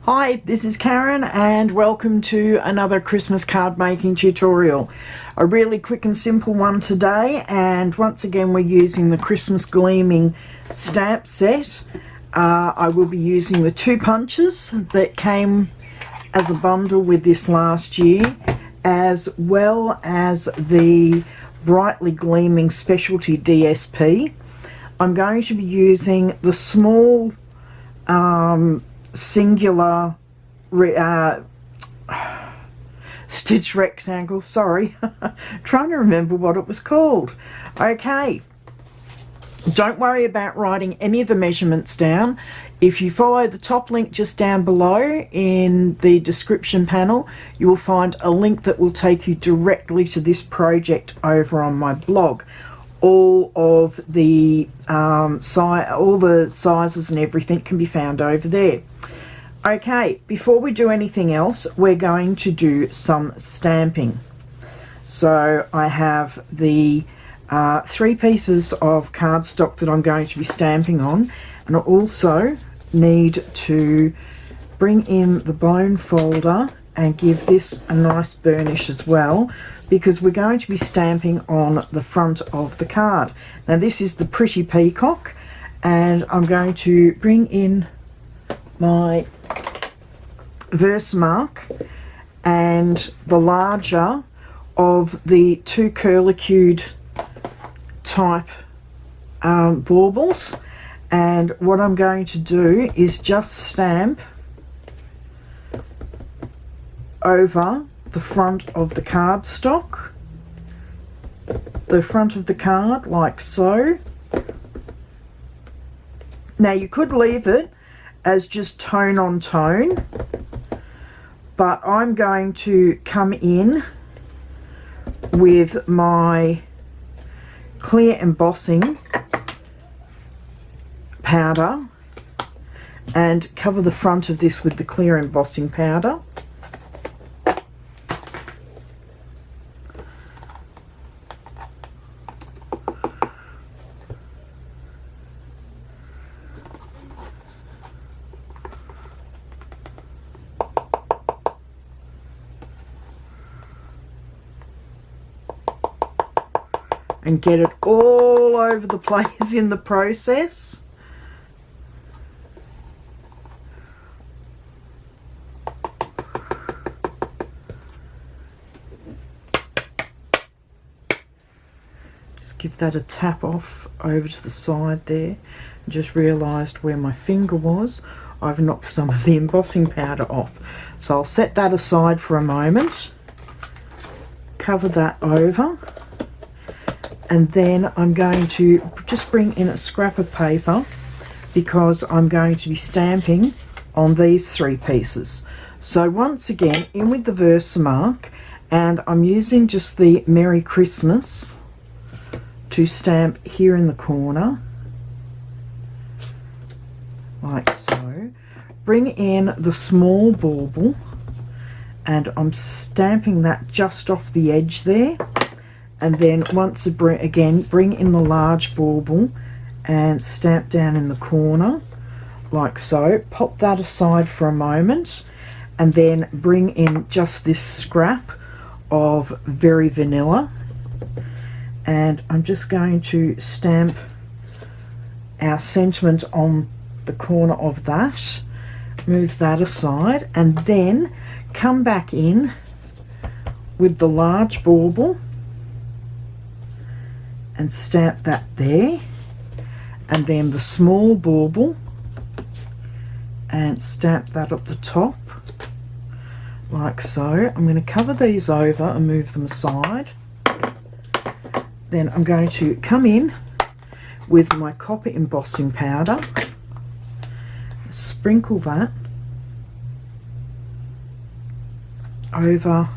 Hi, this is Karen and welcome to another Christmas card making tutorial. A really quick and simple one today, and once again we're using the Christmas Gleaming stamp set. I will be using the 2 punches that came as a bundle with this last year, as well as the Brightly Gleaming Specialty DSP. I'm going to be using the small singular stitch rectangle, sorry, trying to remember what it was called. Okay, don't worry about writing any of the measurements down. If you follow the top link just down below in the description panel, you will find a link that will take you directly to this project over on my blog. All of the all the sizes and everything can be found over there. Okay, before we do anything else, we're going to do some stamping. So I have the 3 pieces of cardstock that I'm going to be stamping on, and I also need to bring in the bone folder and give this a nice burnish as well, because we're going to be stamping on the front of the card. Now this is the Pretty Peacock, and I'm going to bring in my Versamark and the larger of the 2 curlicued type baubles, and what I'm going to do is just stamp over the front of the cardstock, the front of the card, like so. Now you could leave it as just tone on tone, but I'm going to come in with my clear embossing powder and cover the front of this with the clear embossing powder. And get it all over the place in the process. Just give that a tap off over to the side there. Just realised where my finger was. I've knocked some of the embossing powder off. So I'll set that aside for a moment. Cover that over. And then I'm going to just bring in a scrap of paper, because I'm going to be stamping on these 3 pieces. So once again, in with the Versamark, and I'm using just the Merry Christmas to stamp here in the corner, like so. Bring in the small bauble, and I'm stamping that just off the edge there. And then once again, bring in the large bauble and stamp down in the corner, like so. Pop that aside for a moment, and then bring in just this scrap of Very Vanilla. And I'm just going to stamp our sentiment on the corner of that. Move that aside, and then come back in with the large bauble and stamp that there, and then the small bauble and stamp that up the top, like so. I'm going to cover these over and move them aside. Then I'm going to come in with my copper embossing powder, sprinkle that over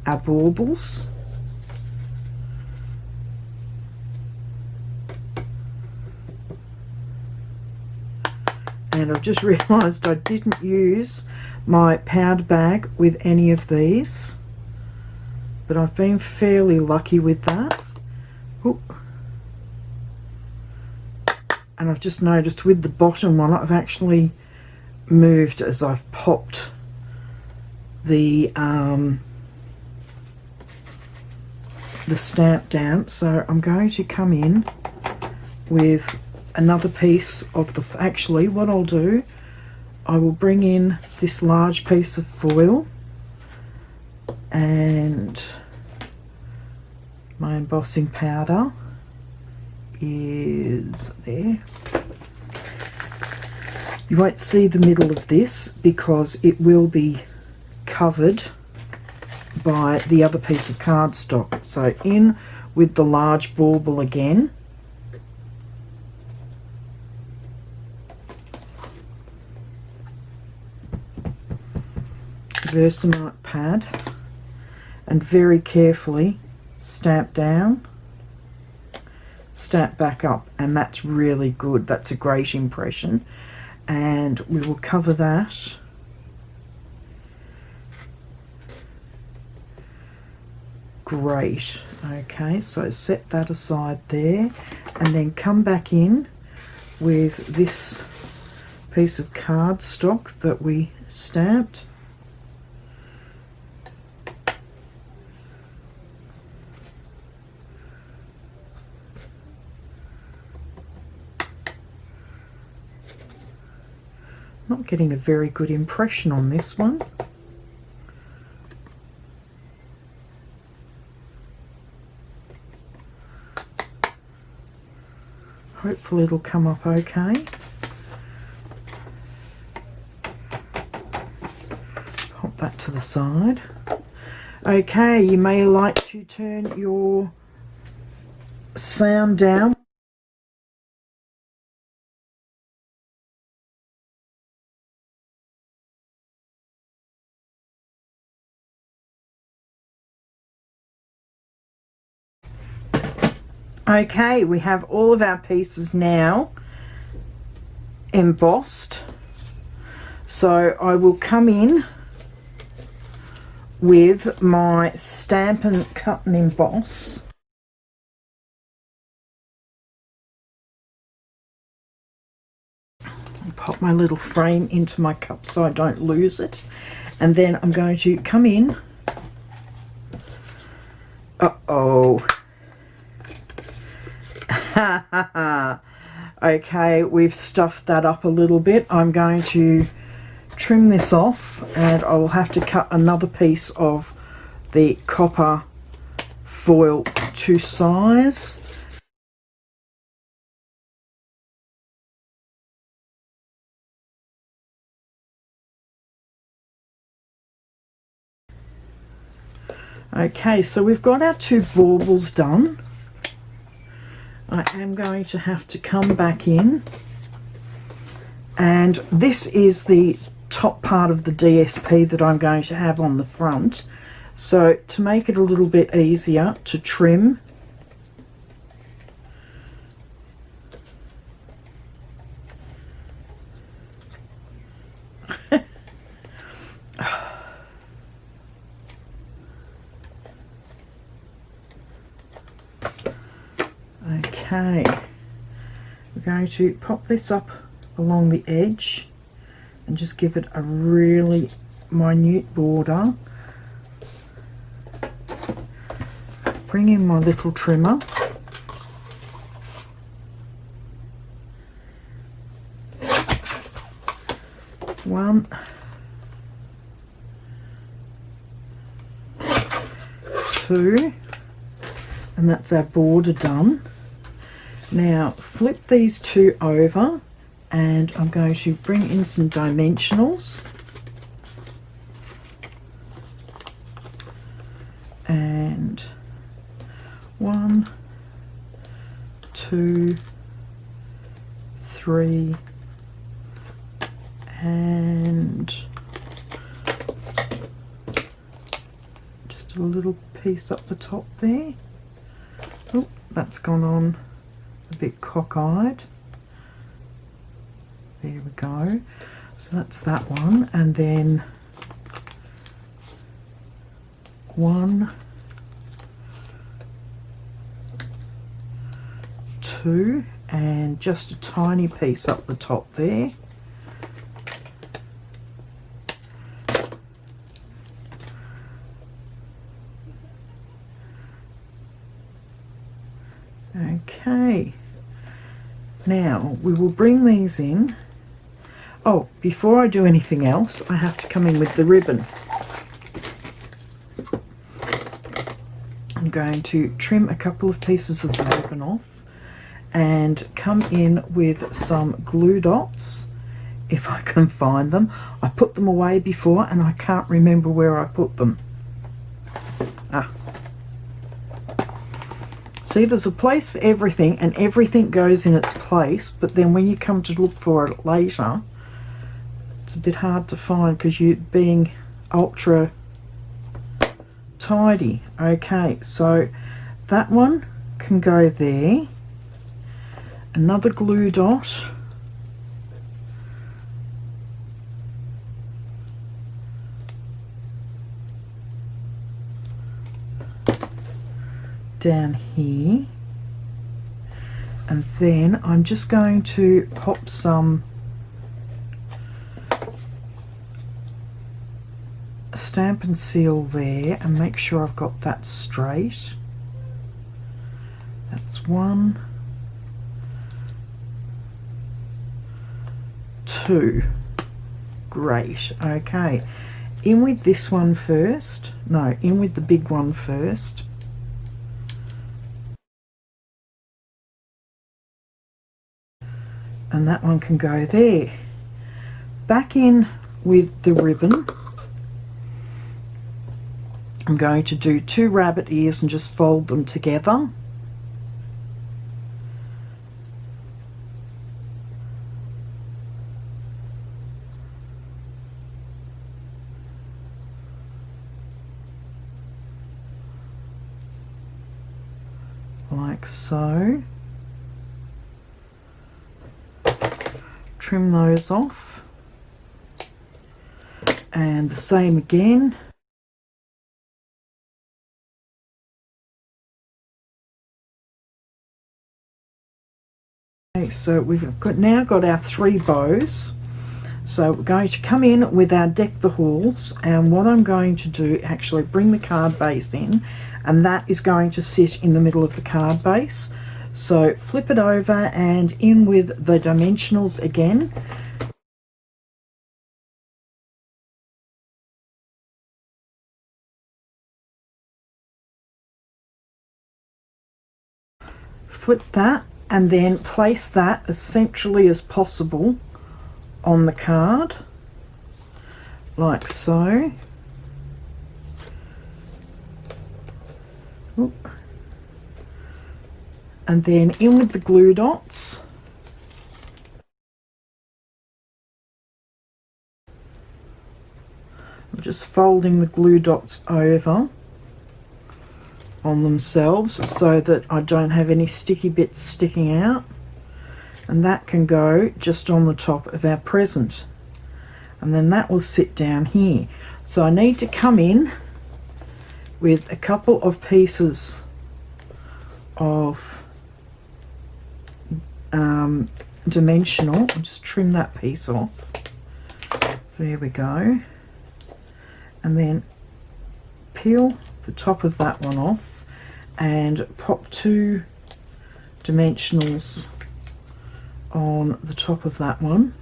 our baubles. And I've just realised I didn't use my powder bag with any of these, but I've been fairly lucky with that. Ooh. And I've just noticed with the bottom one I've actually moved as I've popped the stamp down. So I'm going to come in with another piece of the, actually what I'll do, I will bring in this large piece of foil and my embossing powder is there. You won't see the middle of this because it will be covered by the other piece of cardstock. So in with the large bauble again. Versamark pad, and very carefully stamp down, stamp back up, and that's really good. That's a great impression, and we will cover that great. Okay, so set that aside there, and then come back in with this piece of cardstock that we stamped. Not getting a very good impression on this one. Hopefully it'll come up okay. Pop that to the side. Okay, you may like to turn your sound down. Okay, we have all of our pieces now embossed. So I will come in with my Stampin' Cut and Emboss. Pop my little frame into my cup so I don't lose it. And then I'm going to come in. Uh-oh. Okay, we've stuffed that up a little bit. I'm going to trim this off, and I will have to cut another piece of the copper foil to size. Okay, so we've got our two baubles done. I am going to have to come back in, and this is the top part of the DSP that I'm going to have on the front. So to make it a little bit easier to trim, okay, we're going to pop this up along the edge and just give it a really minute border. Bring in my little trimmer. One, two, and that's our border done. Now flip these two over, and I'm going to bring in some dimensionals and 1, 2, 3, and just a little piece up the top there. Oh, that's gone on a bit cockeyed. There we go. So that's that one, and then 1, 2, and just a tiny piece up the top there. Okay, now we will bring these in. Oh, before I do anything else, I have to come in with the ribbon. I'm going to trim a couple of pieces of the ribbon off and come in with some glue dots, if I can find them. I put them away before and I can't remember where I put them. See, there's a place for everything and everything goes in its place, but then when you come to look for it later, it's a bit hard to find because you're being ultra tidy. Okay, so that one can go there. Another glue dot. Down here. And then I'm just going to pop some Stampin' Seal there and make sure I've got that straight. That's 1, 2. Great. Okay, in with this one first. No, in with the big one first. And that one can go there. Back in with the ribbon. I'm going to do 2 rabbit ears and just fold them together. Like so. Trim those off. And the same again. Okay, so we've now got our 3 bows. So we're going to come in with our Deck the Halls, and what I'm going to do, actually bring the card base in, and that is going to sit in the middle of the card base. So flip it over and in with the dimensionals again. Flip that and then place that as centrally as possible on the card, like so. Oop. And then in with the glue dots. I'm just folding the glue dots over on themselves so that I don't have any sticky bits sticking out, and that can go just on the top of our present, and then that will sit down here. So I need to come in with a couple of pieces of dimensional. I'll just trim that piece off. There we go. And then peel the top of that one off and pop 2 dimensionals on the top of that one,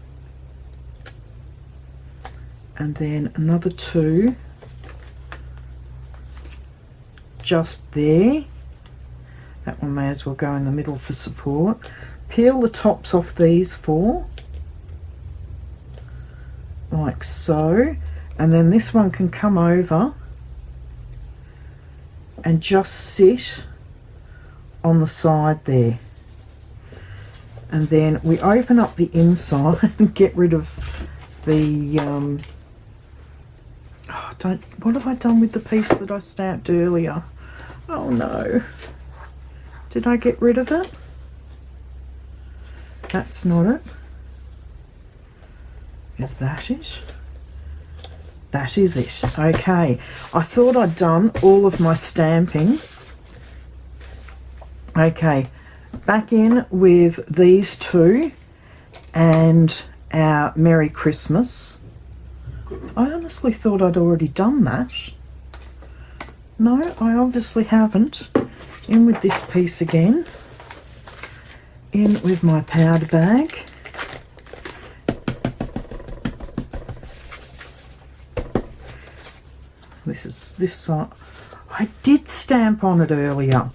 and then another 2 just there. That one may as well go in the middle for support. Peel the tops off these 4 like so, and then this one can come over and just sit on the side there. And then we open up the inside and get rid of the what have I done with the piece that I stamped earlier? Oh no, did I get rid of it? That's not it. Is that it? That is it. Okay, I thought I'd done all of my stamping. Okay, back in with these 2 and our Merry Christmas. I honestly thought I'd already done that. No, I obviously haven't. In with this piece again. in with my powder bag. This side. I did stamp on it earlier.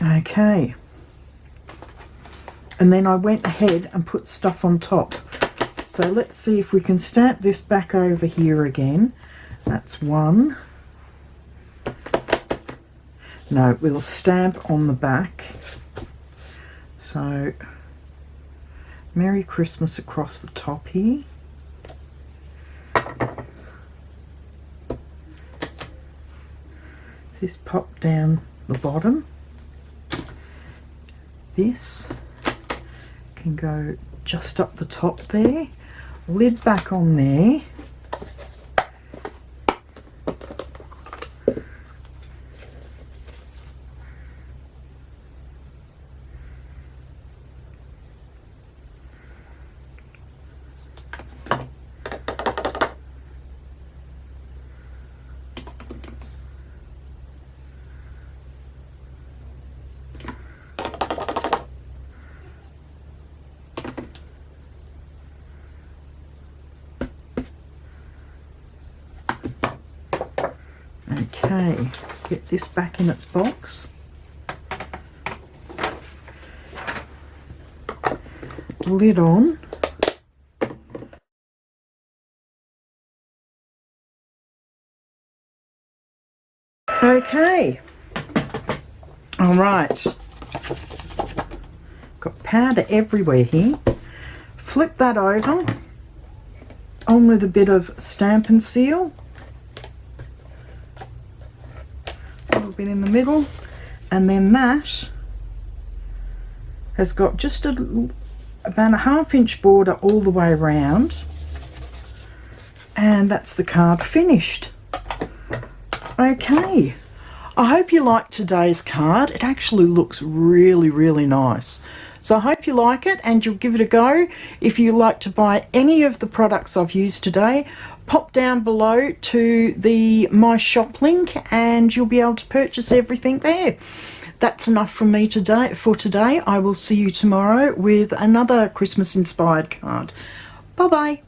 Okay. And then I went ahead and put stuff on top. So let's see if we can stamp this back over here again. That's one. No, we'll stamp on the back. So, Merry Christmas across the top here. This pop down the bottom. This can go just up the top there. Lid back on there. Okay, get this back in its box. Lid on. Okay. All right. Got powder everywhere here. Flip that over. On with a bit of Stampin' Seal. Bit in the middle, and then that has got just about a 1/2 inch border all the way around, and that's the card finished. Okay, I hope you liked today's card. It actually looks really nice, so I hope you like it and you'll give it a go. If you like to buy any of the products I've used today, pop down below to the My Shop link and you'll be able to purchase everything there. That's enough from me for today. I will see you tomorrow with another Christmas inspired card. Bye bye.